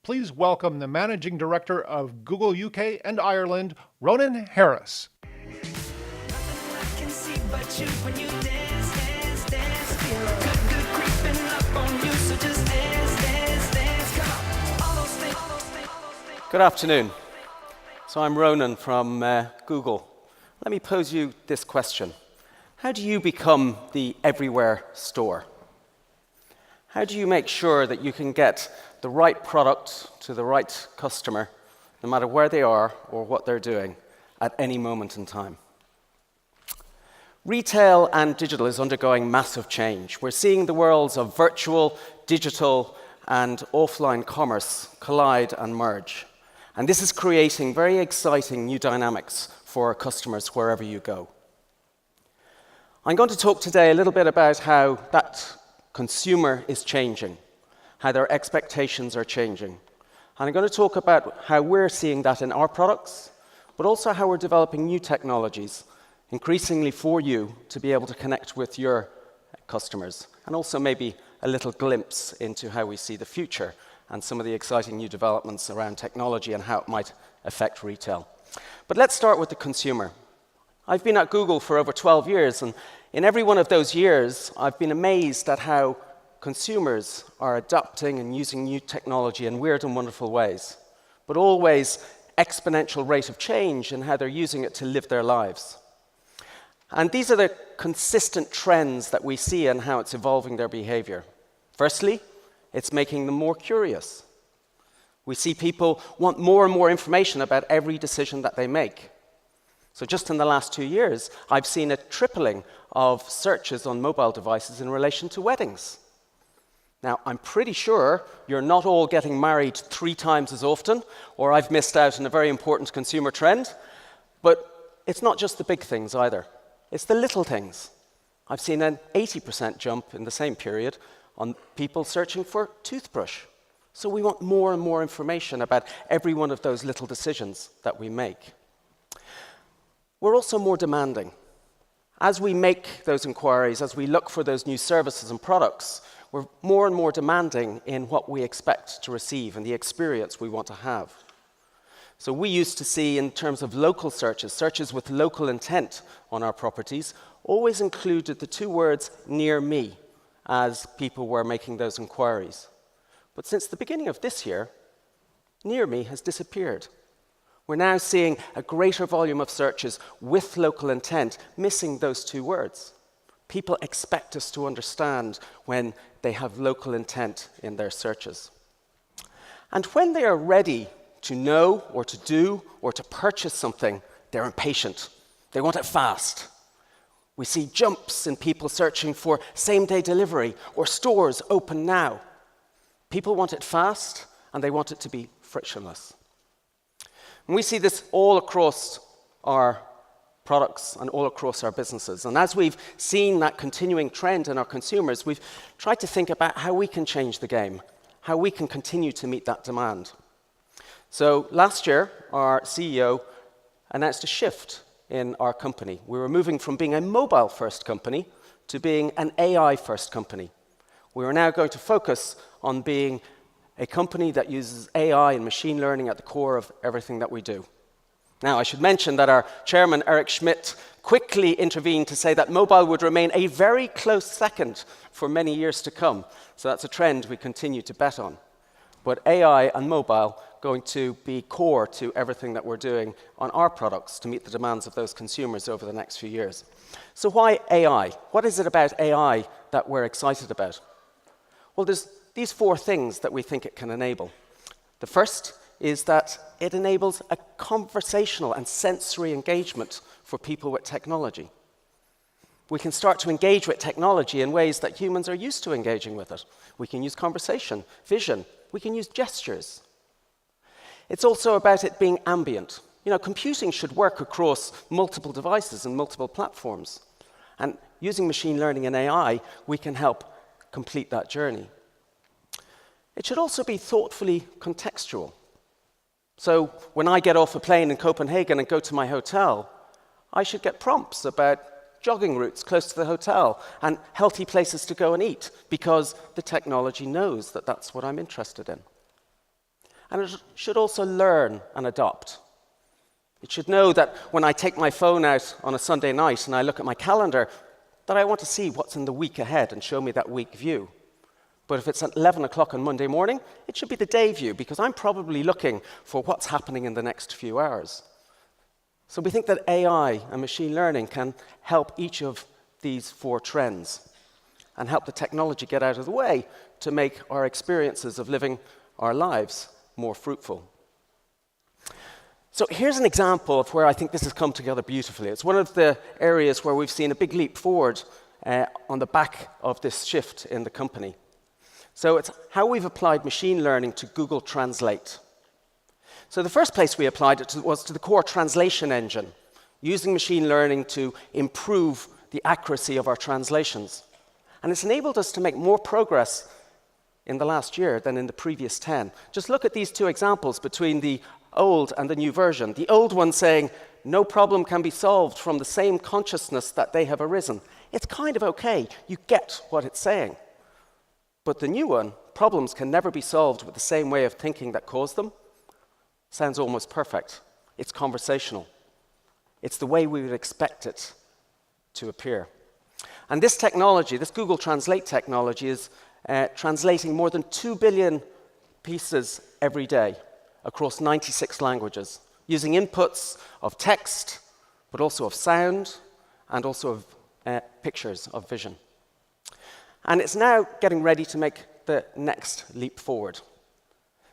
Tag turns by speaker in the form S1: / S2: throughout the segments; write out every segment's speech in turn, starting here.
S1: please welcome the Managing Director of Google UK and Ireland, Ronan Harris.
S2: Good afternoon. So I'm Ronan from Google. Let me pose you this question. How do you become the everywhere store? How do you make sure that you can get the right product to the right customer, no matter where they are or what they're doing, at any moment in time? Retail and digital is undergoing massive change. We're seeing the worlds of virtual, digital, and offline commerce collide and merge. And this is creating very exciting new dynamics for our customers wherever you go. I'm going to talk today a little bit about how that consumer is changing, how their expectations are changing. And I'm going to talk about how we're seeing that in our products, but also how we're developing new technologies, increasingly for you to be able to connect with your customers, and also maybe a little glimpse into how we see the future and some of the exciting new developments around technology and how it might affect retail. But let's start with the consumer. I've been at Google for over 12 years, and in every one of those years, I've been amazed at how consumers are adapting and using new technology in weird and wonderful ways, but always exponential rate of change in how they're using it to live their lives. And these are the consistent trends that we see in how it's evolving their behavior. Firstly, it's making them more curious. We see people want more and more information about every decision that they make. So just in the last 2 years, I've seen a tripling of searches on mobile devices in relation to weddings. Now, I'm pretty sure you're not all getting married 3 times as often, or I've missed out on a very important consumer trend. But it's not just the big things either. It's the little things. I've seen an 80% jump in the same period on people searching for toothbrush. So we want more and more information about every one of those little decisions that we make. We're also more demanding. As we make those inquiries, as we look for those new services and products, we're more and more demanding in what we expect to receive and the experience we want to have. So we used to see, in terms of local searches, searches with local intent on our properties, always included the 2 words "near me" as people were making those inquiries. But since the beginning of this year, "near me" has disappeared. We're now seeing a greater volume of searches with local intent, missing those 2 words. People expect us to understand when they have local intent in their searches. And when they are ready to know or to do or to purchase something, they're impatient. They want it fast. We see jumps in people searching for same-day delivery or stores open now. People want it fast, and they want it to be frictionless. And we see this all across our products and all across our businesses. And as we've seen that continuing trend in our consumers, we've tried to think about how we can change the game, how we can continue to meet that demand. So last year, our CEO announced a shift in our company. We were moving from being a mobile-first company to being an AI-first company. We are now going to focus on being a company that uses AI and machine learning at the core of everything that we do. Now, I should mention that our chairman, Eric Schmidt, quickly intervened to say that mobile would remain a very close second for many years to come. So that's a trend we continue to bet on. But AI and mobile going to be core to everything that we're doing on our products to meet the demands of those consumers over the next few years. So why AI? What is it about AI that we're excited about? Well, there's these 4 things that we think it can enable. The first is that it enables a conversational and sensory engagement for people with technology. We can start to engage with technology in ways that humans are used to engaging with it. We can use conversation, vision, we can use gestures. It's also about it being ambient. You know, computing should work across multiple devices and multiple platforms. And using machine learning and AI, we can help complete that journey. It should also be thoughtfully contextual. So when I get off a plane in Copenhagen and go to my hotel, I should get prompts about jogging routes close to the hotel and healthy places to go and eat, because the technology knows that that's what I'm interested in. And it should also learn and adopt. It should know that when I take my phone out on a Sunday night and I look at my calendar, that I want to see what's in the week ahead and show me that week view. But if it's at 11 o'clock on Monday morning, it should be the day view, because I'm probably looking for what's happening in the next few hours. So we think that AI and machine learning can help each of these 4 trends and help the technology get out of the way to make our experiences of living our lives more fruitful. So here's an example of where I think this has come together beautifully. It's one of the areas where we've seen a big leap forward on the back of this shift in the company. So it's how we've applied machine learning to Google Translate. So the first place we applied it was to the core translation engine, using machine learning to improve the accuracy of our translations. And it's enabled us to make more progress in the last year than in the previous 10. Just look at these 2 examples between the old and the new version. The old one saying, no problem can be solved from the same consciousness that they have arisen. It's kind of okay. You get what it's saying. But the new one, problems can never be solved with the same way of thinking that caused them, sounds almost perfect. It's conversational. It's the way we would expect it to appear. And this technology, this Google Translate technology, is translating more than 2 billion pieces every day across 96 languages, using inputs of text, but also of sound, and also of pictures of vision. And it's now getting ready to make the next leap forward.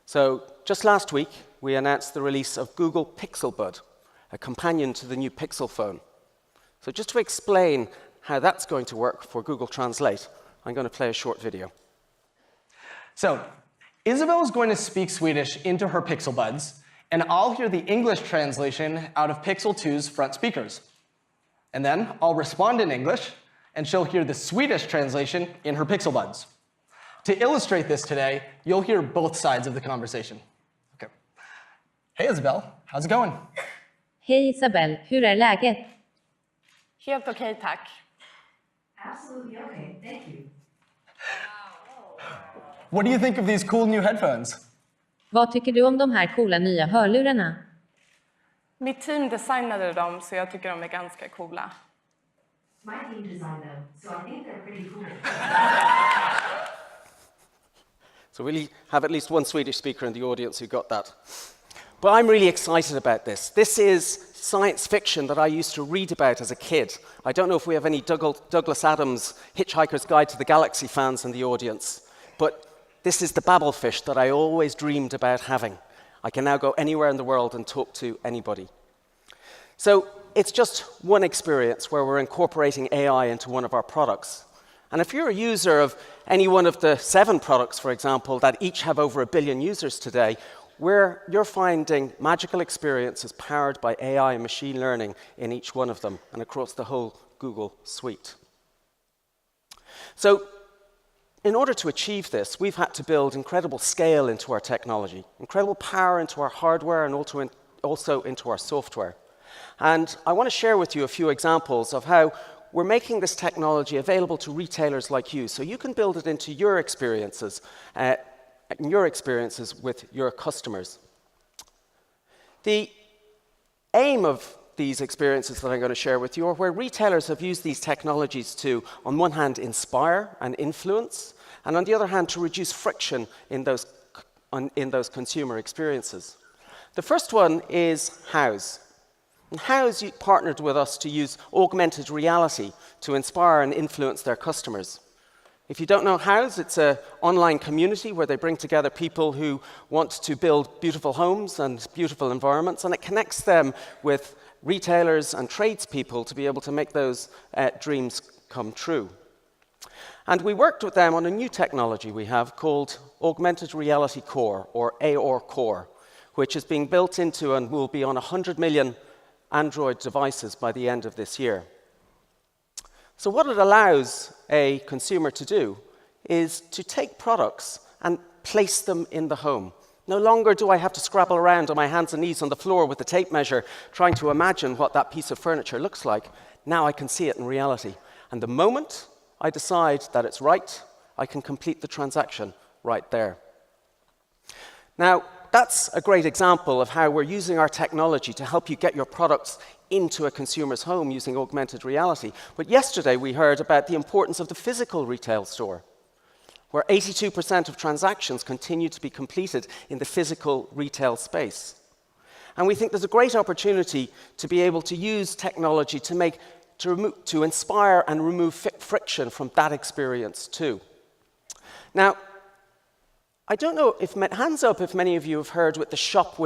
S2: So just last week, we announced the release of Google Pixel Bud, a companion to the new Pixel phone. So just to explain how that's going to work for Google Translate, I'm going to play a short video.
S3: So, Isabel is going to speak Swedish into her Pixel Buds, and I'll hear the English translation out of Pixel 2's front speakers. And then I'll respond in English, and she'll hear the Swedish translation in her Pixel Buds. To illustrate this today, you'll hear both sides of the conversation. Okay. Hey Isabel, how's it going?
S4: Hej Isabel, hur är läget?
S5: Helt okej, tack.
S4: Absolutely okay, thank you.
S3: What do you think of these cool new headphones?
S4: Vad tycker du om de här coola nya hörlurarna?
S5: Mitt team designade dem, så jag tycker de är ganska coola.
S4: My team designed them, so I think they're pretty cool.
S2: So we have at least one Swedish speaker in the audience who got that. But I'm really excited about this. This is science fiction that I used to read about as a kid. I don't know if we have any Douglas Adams Hitchhiker's Guide to the Galaxy fans in the audience, but this is the Babelfish that I always dreamed about having. I can now go anywhere in the world and talk to anybody. So it's just one experience where we're incorporating AI into one of our products. And if you're a user of any one of the 7 products, for example, that each have over 1 billion users today, where you're finding magical experiences powered by AI and machine learning in each one of them and across the whole Google suite. So in order to achieve this, we've had to build incredible scale into our technology, incredible power into our hardware, and also into our software. And I want to share with you a few examples of how we're making this technology available to retailers like you, so you can build it into your experiences with your customers. The aim of these experiences that I'm going to share with you are where retailers have used these technologies to, on one hand, inspire and influence, and on the other hand, to reduce friction in those consumer experiences. The first one is House. And House partnered with us to use augmented reality to inspire and influence their customers. If you don't know House, it's an online community where they bring together people who want to build beautiful homes and beautiful environments, and it connects them with retailers and tradespeople to be able to make those dreams come true. And we worked with them on a new technology we have called Augmented Reality Core, or AR Core, which is being built into and will be on 100 million Android devices by the end of this year. So what it allows a consumer to do is to take products and place them in the home. No longer do I have to scrabble around on my hands and knees on the floor with the tape measure trying to imagine what that piece of furniture looks like. Now I can see it in reality. And the moment I decide that it's right, I can complete the transaction right there. Now, that's a great example of how we're using our technology to help you get your products into a consumer's home using augmented reality. But yesterday we heard about the importance of the physical retail store, where 82% of transactions continue to be completed in the physical retail space. And we think there's a great opportunity to be able to use technology to inspire and remove friction from that experience too. Now, I don't know if, hands up if many of you have heard of the Shop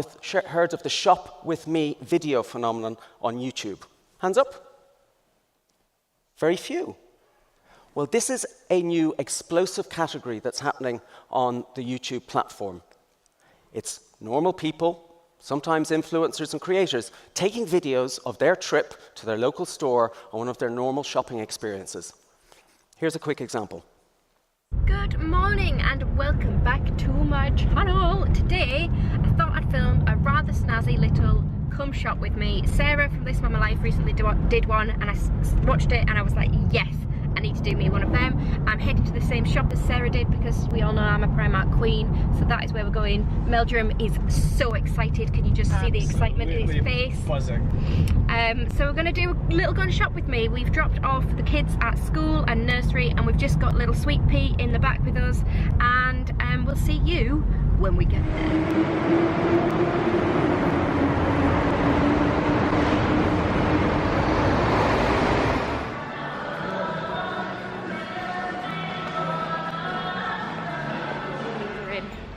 S2: With Me video phenomenon on YouTube. Hands up? Very few. Well, this is a new explosive category that's happening on the YouTube platform. It's normal people, sometimes influencers and creators, taking videos of their trip to their local store on one of their normal shopping experiences. Here's a quick example.
S6: Good morning and welcome back to my channel. Today I thought I'd film a rather snazzy little come shop with me. Sarah from This Mama Life recently did one and I watched it and I was like, yes, I need to do me one of them. I'm heading to the same shop as Sarah did because we all know I'm a Primark queen, so that is where we're going. Meldrum is so excited. Can you just see the excitement in his face?
S3: Buzzing.
S6: So we're going to do a little gun shop with me. We've dropped off the kids at school and nursery and we've just got little Sweet Pea in the back with us, and we'll see you when we get there.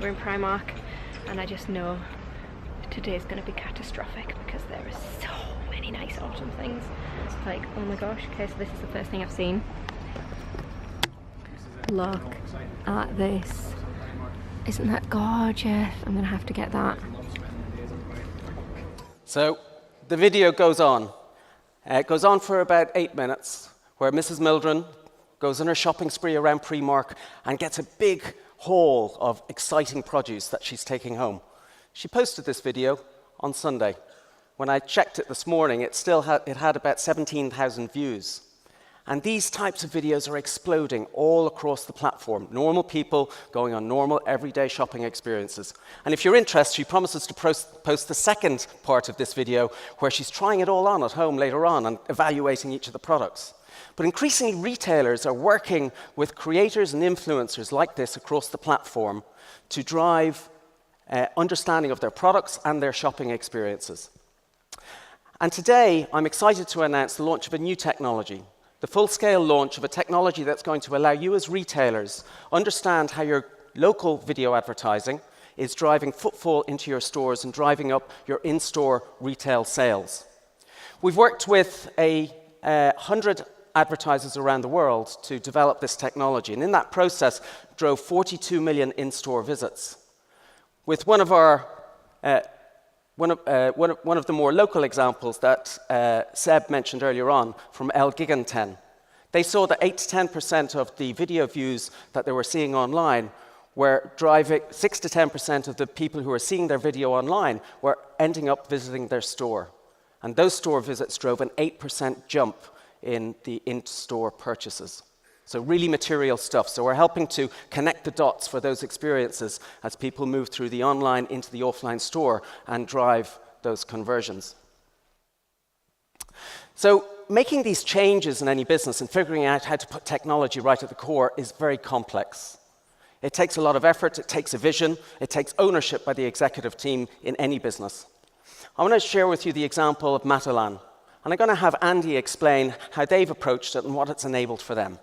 S6: We're in Primark and I just know today's going to be catastrophic because there are so many nice autumn things. It's like, oh my gosh, okay, so this is the first thing I've seen. Look at this. Isn't that gorgeous? I'm going to have to get that.
S2: So the video goes on. It goes on for about 8 minutes, where Mrs. Mildren goes on her shopping spree around Primark and gets a big haul of exciting produce that she's taking home. She posted this video on Sunday. When I checked it this morning, it had about 17,000 views. And these types of videos are exploding all across the platform. Normal people going on normal, everyday shopping experiences. And if you're interested, she promises to post the second part of this video, where she's trying it all on at home later on and evaluating each of the products. But increasingly, retailers are working with creators and influencers like this across the platform to drive understanding of their products and their shopping experiences. And today, I'm excited to announce the launch of a new technology, the full-scale launch of a technology that's going to allow you as retailers understand how your local video advertising is driving footfall into your stores and driving up your in-store retail sales. We've worked with 100 advertisers around the world to develop this technology, and in that process drove 42 million in-store visits. With one of the more local examples that Seb mentioned earlier on from El Giganten, they saw that 8 to 10% of the video views that they were seeing online were driving 6 to 10% of the people who were seeing their video online were ending up visiting their store. And those store visits drove an 8% jump in the in-store purchases. So really material stuff. So we're helping to connect the dots for those experiences as people move through the online into the offline store and drive those conversions. So making these changes in any business and figuring out how to put technology right at the core is very complex. It takes a lot of effort, it takes a vision, it takes ownership by the executive team in any business. I want to share with you the example of Matalan. And I'm going to have Andy explain how they've approached it and what it's enabled for them.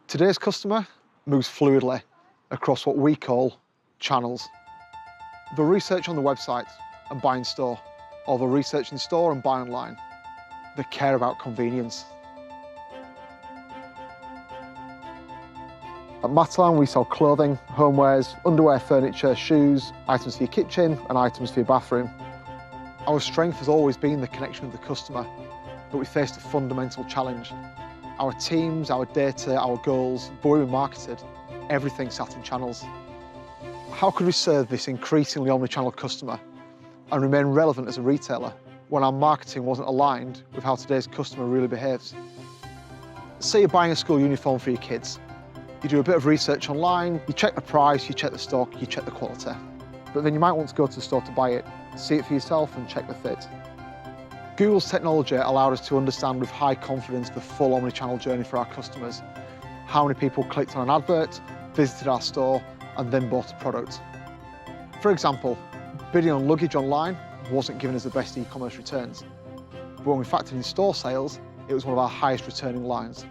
S7: Today's customer moves fluidly across what we call channels. The research on the website and buy in store, or the research in store and buy online. They care about convenience. At Matalan, we sell clothing, homewares, underwear, furniture, shoes, items for your kitchen and items for your bathroom. Our strength has always been the connection with the customer, but we faced a fundamental challenge. Our teams, our data, our goals, but we were marketed, everything sat in channels. How could we serve this increasingly omnichannel customer and remain relevant as a retailer when our marketing wasn't aligned with how today's customer really behaves? Say you're buying a school uniform for your kids. You do a bit of research online, you check the price, you check the stock, you check the quality. but then you might want to go to the store to buy it, see it for yourself and check the fit. Google's technology allowed us to understand with high confidence the full omni-channel journey for our customers. How many people clicked on an advert, visited our store, and then bought a product. For example, bidding on luggage online wasn't giving us the best e-commerce returns. But when we factored in store sales, it was one of our highest returning lines.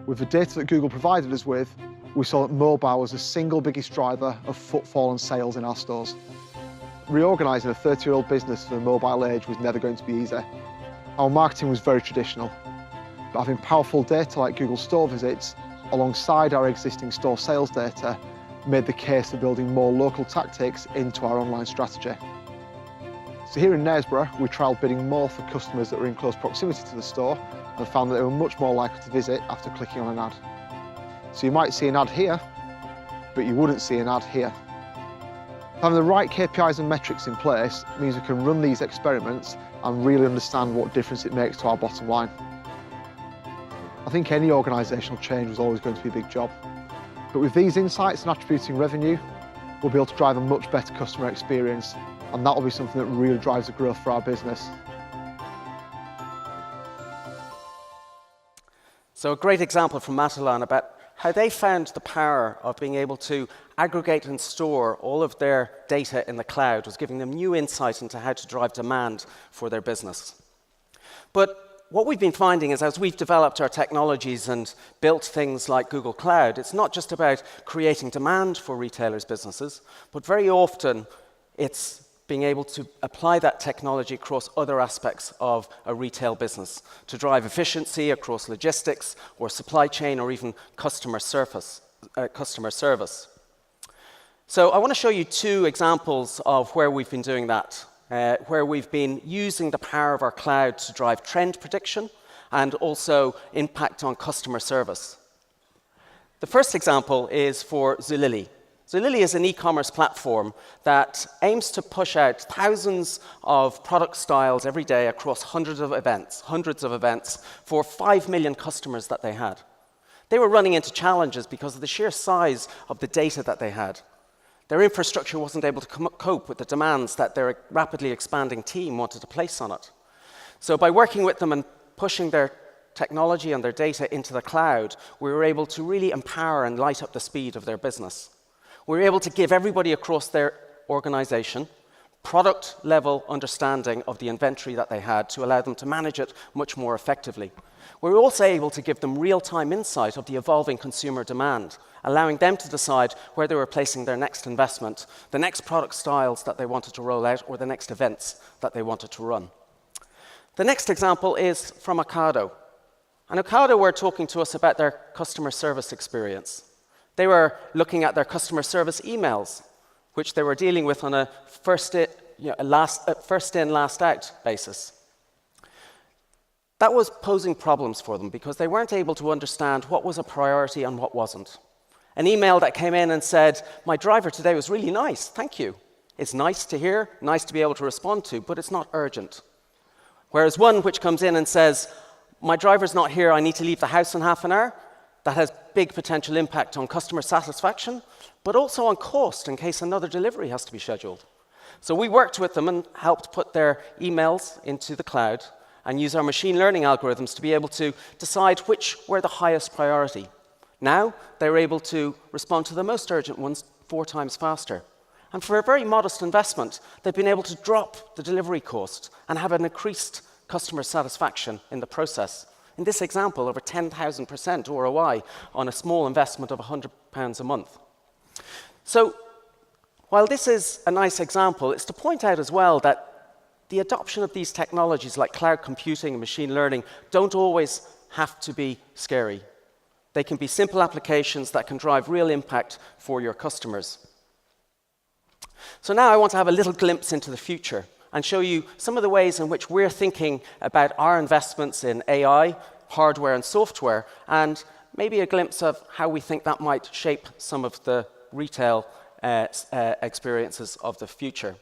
S7: With the data that Google provided us with, we saw that mobile was the single biggest driver of footfall and sales in our stores. Reorganising a 30-year-old business for the mobile age was never going to be easy. Our marketing was very traditional, but having powerful data like Google store visits alongside our existing store sales data made the case for building more local tactics into our online strategy. So here in Knaresborough, we trialled bidding more for customers that were in close proximity to the store and found that they were much more likely to visit after clicking on an ad. So you might see an ad here, but you wouldn't see an ad here. Having the right KPIs and metrics in place means we can run these experiments and really understand what difference it makes to our bottom line. I think any organisational change was always going to be a big job. But with these insights and attributing revenue, we'll be able to drive a much better customer experience, and that will be something that really drives the growth for our business.
S2: So a great example from Matalan about how they found the power of being able to aggregate and store all of their data in the cloud was giving them new insight into how to drive demand for their business. But what we've been finding is as we've developed our technologies and built things like Google Cloud, it's not just about creating demand for retailers' businesses, but very often it's being able to apply that technology across other aspects of a retail business to drive efficiency across logistics or supply chain or even customer service. So I want to show you two examples of where we've been doing that, where we've been using the power of our cloud to drive trend prediction and also impact on customer service. The first example is for Zulily. Zulily is an e-commerce platform that aims to push out thousands of product styles every day across hundreds of events for 5 million customers that they had. They were running into challenges because of the sheer size of the data that they had. Their infrastructure wasn't able to cope with the demands that their rapidly expanding team wanted to place on it. So by working with them and pushing their technology and their data into the cloud, we were able to really empower and light up the speed of their business. We were able to give everybody across their organization product-level understanding of the inventory that they had to allow them to manage it much more effectively. We were also able to give them real-time insight of the evolving consumer demand, allowing them to decide where they were placing their next investment, the next product styles that they wanted to roll out, or the next events that they wanted to run. The next example is from Ocado. And Ocado were talking to us about their customer service experience. They were looking at their customer service emails, which they were dealing with on a first in, last out basis. That was posing problems for them because they weren't able to understand what was a priority and what wasn't. An email that came in and said, "My driver today was really nice, thank you." It's nice to hear, nice to be able to respond to, but it's not urgent. Whereas one which comes in and says, "My driver's not here, I need to leave the house in half an hour," that has big potential impact on customer satisfaction, but also on cost in case another delivery has to be scheduled. So we worked with them and helped put their emails into the cloud and use our machine learning algorithms to be able to decide which were the highest priority. Now, they're able to respond to the most urgent ones 4 times faster. And for a very modest investment, they've been able to drop the delivery cost and have an increased customer satisfaction in the process. In this example, over 10,000% ROI on a small investment of £100 a month. So, while this is a nice example, it's to point out as well that the adoption of these technologies like cloud computing and machine learning don't always have to be scary. They can be simple applications that can drive real impact for your customers. So now I want to have a little glimpse into the future and show you some of the ways in which we're thinking about our investments in AI, hardware and software, and maybe a glimpse of how we think that might shape some of the retail experiences of the future.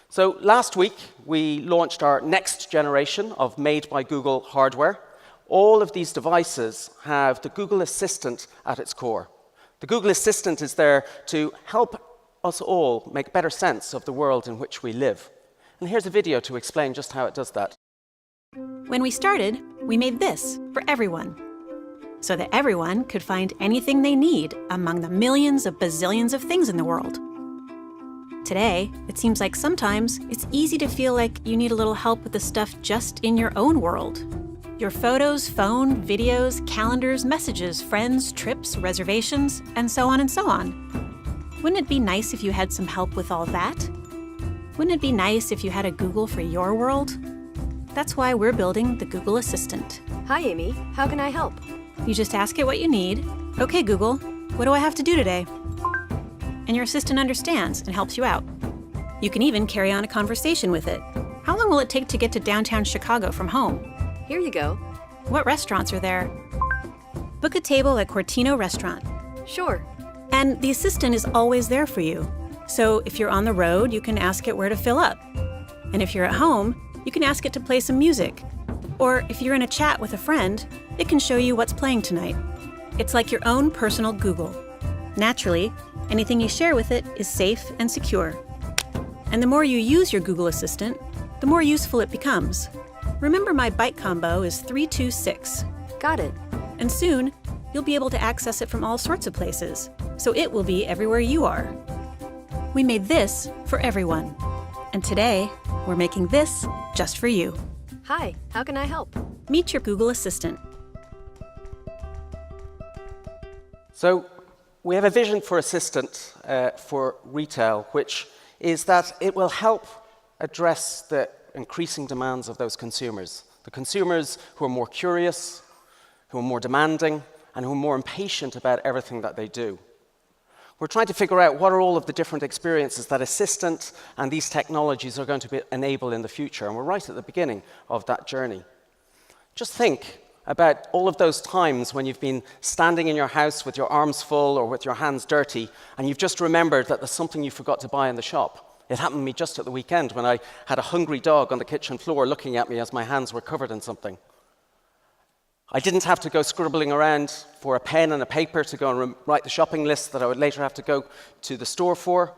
S2: So last week, we launched our next generation of Made by Google hardware. All of these devices have the Google Assistant at its core. The Google Assistant is there to help us all make better sense of the world in which we live. And here's a video to explain just how it does that.
S8: When we started, we made this for everyone, so that everyone could find anything they need among the millions of bazillions of things in the world. Today, it seems like sometimes it's easy to feel like you need a little help with the stuff just in your own world. Your photos, phone, videos, calendars, messages, friends, trips, reservations, and so on and so on. Wouldn't it be nice if you had some help with all that? Wouldn't it be nice if you had a Google for your world? That's why we're building the Google Assistant.
S9: Hi, Amy. How can I help?
S8: You just ask it what you need. Okay, Google, what do I have to do today? And your assistant understands and helps you out. You can even carry on a conversation with it. How long will it take to get to downtown Chicago from home?
S9: Here you go.
S8: What restaurants are there? Book a table at Cortino Restaurant.
S9: Sure.
S8: And the assistant is always there for you. So if you're on the road, you can ask it where to fill up. And if you're at home, you can ask it to play some music. Or if you're in a chat with a friend, it can show you what's playing tonight. It's like your own personal Google. Naturally, anything you share with it is safe and secure. And the more you use your Google Assistant, the more useful it becomes. Remember, my byte combo is 326.
S9: Got it.
S8: And soon, you'll be able to access it from all sorts of places, so it will be everywhere you are. We made this for everyone. And today, we're making this just for you.
S9: Hi, how can I help?
S8: Meet your Google Assistant.
S2: So we have a vision for Assistant for retail, which is that it will help address the increasing demands of those consumers. The consumers who are more curious, who are more demanding, and who are more impatient about everything that they do. We're trying to figure out what are all of the different experiences that Assistant and these technologies are going to enable in the future, and we're right at the beginning of that journey. Just think about all of those times when you've been standing in your house with your arms full or with your hands dirty, and you've just remembered that there's something you forgot to buy in the shop. It happened to me just at the weekend when I had a hungry dog on the kitchen floor looking at me as my hands were covered in something. I didn't have to go scribbling around for a pen and a paper to go and write the shopping list that I would later have to go to the store for.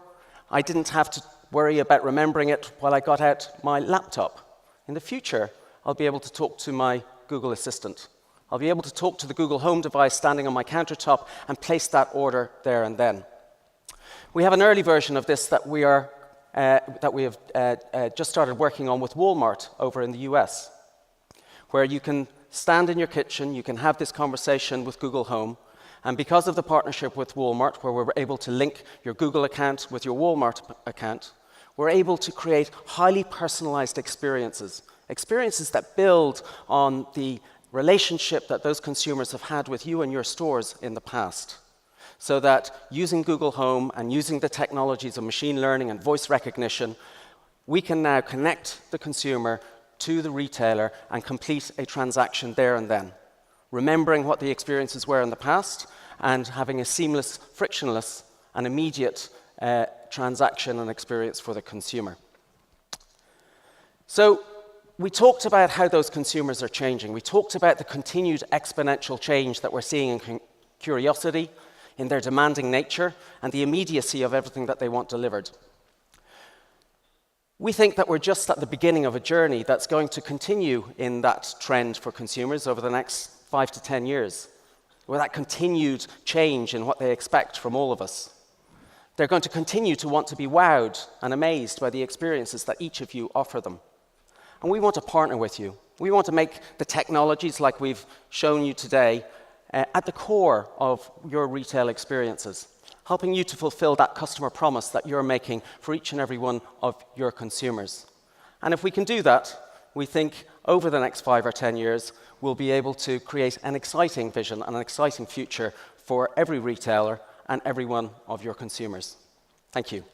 S2: I didn't have to worry about remembering it while I got out my laptop. In the future, I'll be able to talk to my Google Assistant. I'll be able to talk to the Google Home device standing on my countertop and place that order there and then. We have an early version of this that we have just started working on with Walmart over in the US, where you can stand in your kitchen, you can have this conversation with Google Home, and because of the partnership with Walmart, where we're able to link your Google account with your Walmart account, we're able to create highly personalized experiences, experiences that build on the relationship that those consumers have had with you and your stores in the past. So that using Google Home and using the technologies of machine learning and voice recognition, we can now connect the consumer to the retailer and complete a transaction there and then, remembering what the experiences were in the past and having a seamless, frictionless, and immediate transaction and experience for the consumer. So we talked about how those consumers are changing. We talked about the continued exponential change that we're seeing in curiosity, in their demanding nature, and the immediacy of everything that they want delivered. We think that we're just at the beginning of a journey that's going to continue in that trend for consumers over the next 5 to 10 years, with that continued change in what they expect from all of us. They're going to continue to want to be wowed and amazed by the experiences that each of you offer them. And we want to partner with you. We want to make the technologies like we've shown you today at the core of your retail experiences, helping you to fulfill that customer promise that you're making for each and every one of your consumers. And if we can do that, we think over the next 5 or 10 years, we'll be able to create an exciting vision and an exciting future for every retailer and every one of your consumers. Thank you.